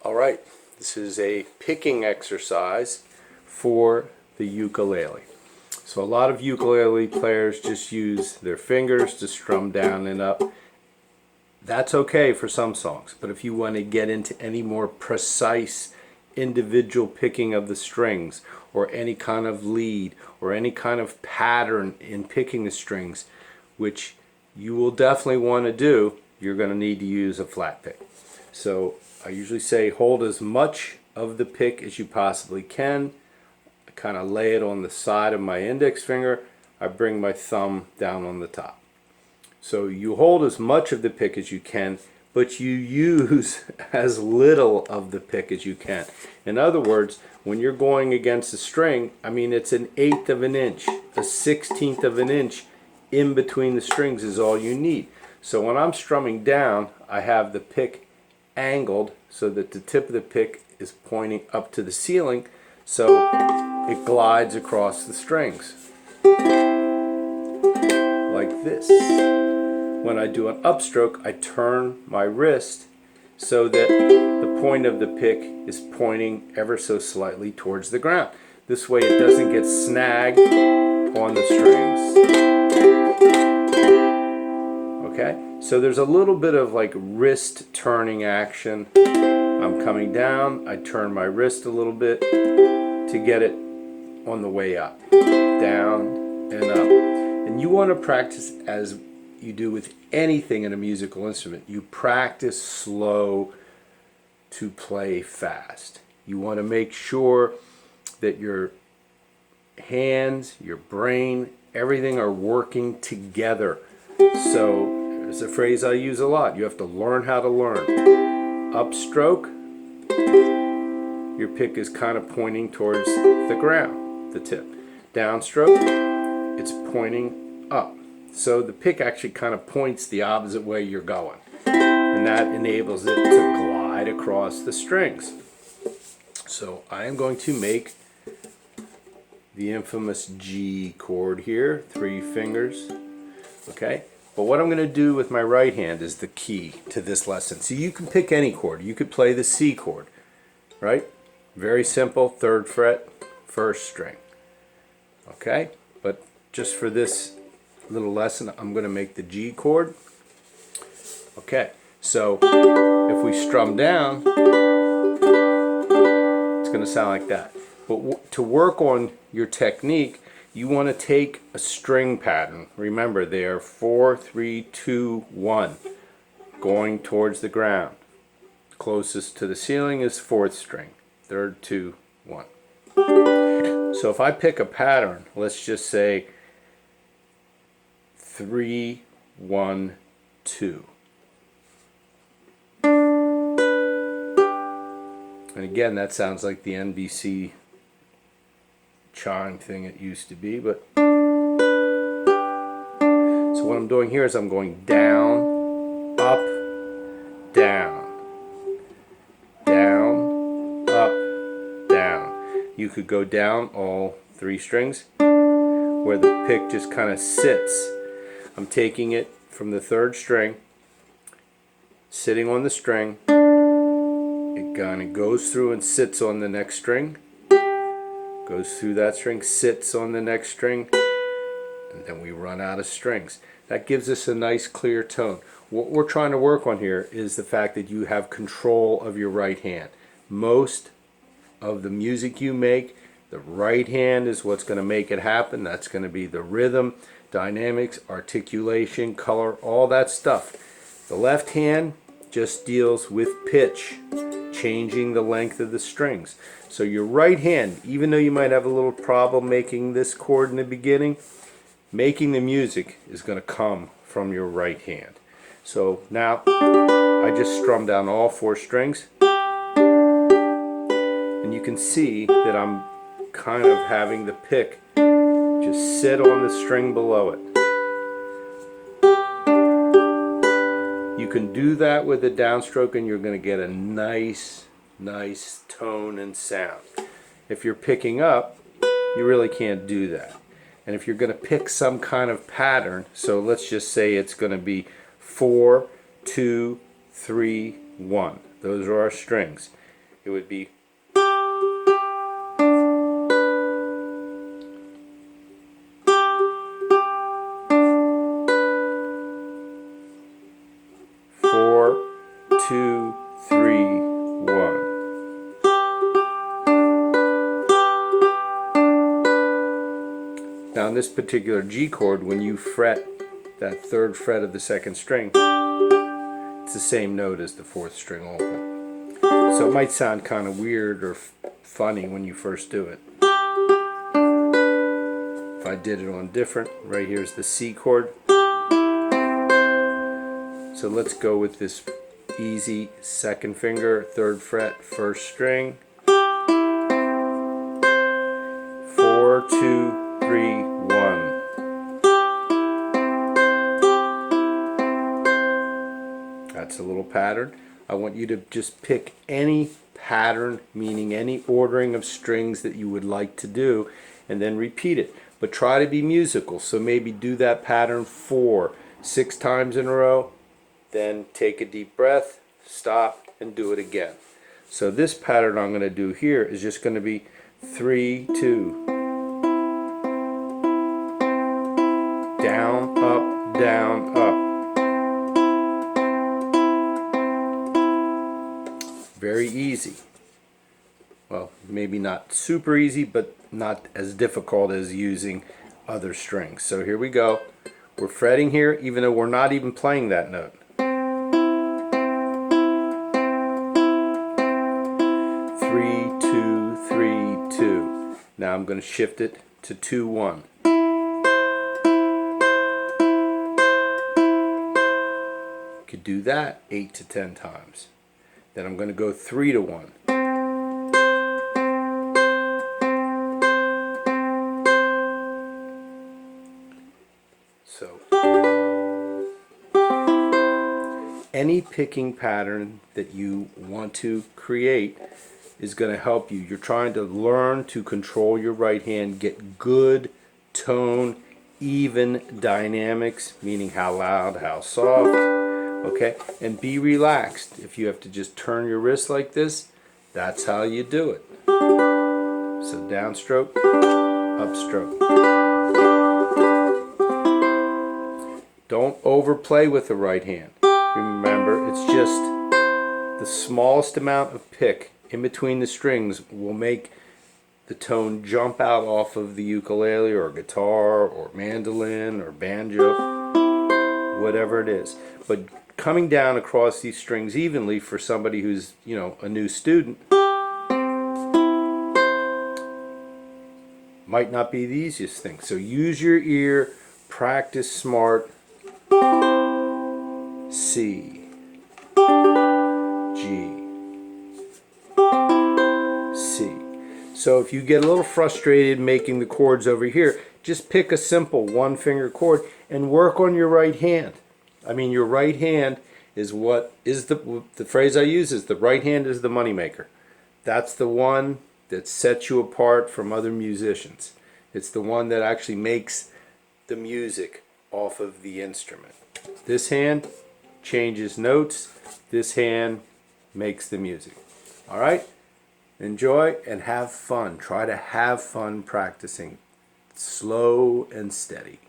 Alright, this is a picking exercise for the ukulele. So a lot of ukulele players just use their fingers to strum down and up. That's okay for some songs, but if you want to get into any more precise individual picking of the strings, or any kind of lead, or any kind of pattern in picking the strings, which you will definitely want to do, you're going to need to use a flat pick. So I usually say hold as much of the pick as you possibly can. I kind of lay it on the side of my index finger. I bring my thumb down on the top. So you hold as much of the pick as you can, but you use as little of the pick as you can. In other words, when you're going against a string, I mean, it's an 1/8 of an inch, a 1/16 of an inch in between the strings is all you need. So when I'm strumming down, I have the pick angled so that the tip of the pick is pointing up to the ceiling, so it glides across the strings like this. When I do an upstroke, I turn my wrist so that the point of the pick is pointing ever so slightly towards the ground. This way it doesn't get snagged on the strings. Okay? So there's a little bit of like wrist turning action. I'm coming down, I turn my wrist a little bit to get it on the way up. Down and up. And you want to practice as you do with anything in a musical instrument. You practice slow to play fast. You want to make sure that your hands, your brain, everything are working together. So there's a phrase I use a lot. You have to learn how to learn. Upstroke, your pick is kind of pointing towards the ground, the tip. Downstroke, it's pointing up. So the pick actually kind of points the opposite way you're going. And that enables it to glide across the strings. So I am going to make the infamous G chord here, 3 fingers. Okay? But what I'm going to do with my right hand is the key to this lesson. So you can pick any chord. You could play the C chord, right? Very simple, 3rd fret, 1st string. Okay? But just for this little lesson, I'm going to make the G chord. Okay, so if we strum down, it's going to sound like that. But to work on your technique, you want to take a string pattern. Remember, they are 4, 3, 2, 1, going towards the ground. Closest to the ceiling is 4th string, 3rd, 2, 1. So if I pick a pattern, let's just say 3, 1, 2. And again, that sounds like the NBC chime thing it used to be, but so what I'm doing here is I'm going down, up, down, down, up, down. You could go down all 3 strings where the pick just kind of sits. I'm taking it from the 3rd string, sitting on the string. It kind of goes through and sits on the next string, goes through that string, sits on the next string, and then we run out of strings. That gives us a nice clear tone. What we're trying to work on here is the fact that you have control of your right hand. Most of the music you make, the right hand is what's going to make it happen. That's going to be the rhythm, dynamics, articulation, color, all that stuff. The left hand just deals with pitch, changing the length of the strings. So your right hand, even though you might have a little problem making this chord in the beginning, making the music is going to come from your right hand. So now I just strum down all 4 strings, and you can see that I'm kind of having the pick just sit on the string below it. You can do that with a downstroke and you're going to get a nice tone and sound. If you're picking up, you really can't do that. And if you're going to pick some kind of pattern, so let's just say it's going to be 4, 2, 3, 1. Those are our strings. it would be 4, 2, 3, 1. Now in this particular G chord, when you fret that 3rd fret of the 2nd string, it's the same note as the 4th string open. So it might sound kind of weird or funny when you first do it. If I did it on different, right here's the C chord. So let's go with this easy 2nd finger, 3rd fret, 1st string. 4, 2, 3, 1. That's a little pattern. I want you to just pick any pattern, meaning any ordering of strings that you would like to do, and then repeat it. But try to be musical, so maybe do that pattern 4, 6 times in a row, then take a deep breath, stop, and do it again. So this pattern I'm going to do here is just going to be 3, 2. Down, up, down, up. Very easy. Well, maybe not super easy, but not as difficult as using other strings. So here we go. We're fretting here, even though we're not even playing that note. 3, 2, 3, 2. Now I'm going to shift it to 2, 1. Could do that 8 to 10 times. Then I'm going to go 3 to 1. So any picking pattern that you want to create is going to help you. You're trying to learn to control your right hand, get good tone, even dynamics, meaning how loud, how soft. Okay, and be relaxed. If you have to just turn your wrist like this, that's how you do it. So downstroke, upstroke. Don't overplay with the right hand. Remember, it's just the smallest amount of pick in between the strings will make the tone jump out off of the ukulele or guitar or mandolin or banjo, whatever it is. But coming down across these strings evenly for somebody who's, a new student might not be the easiest thing. So use your ear, practice smart. C, G, C. So if you get a little frustrated making the chords over here, just pick a simple 1-finger chord and work on your right hand. I mean, your right hand is what is the phrase I use is the right hand is the moneymaker. That's the one that sets you apart from other musicians. It's the one that actually makes the music off of the instrument. This hand changes notes. This hand makes the music. All right? Enjoy and have fun. Try to have fun practicing. Slow and steady.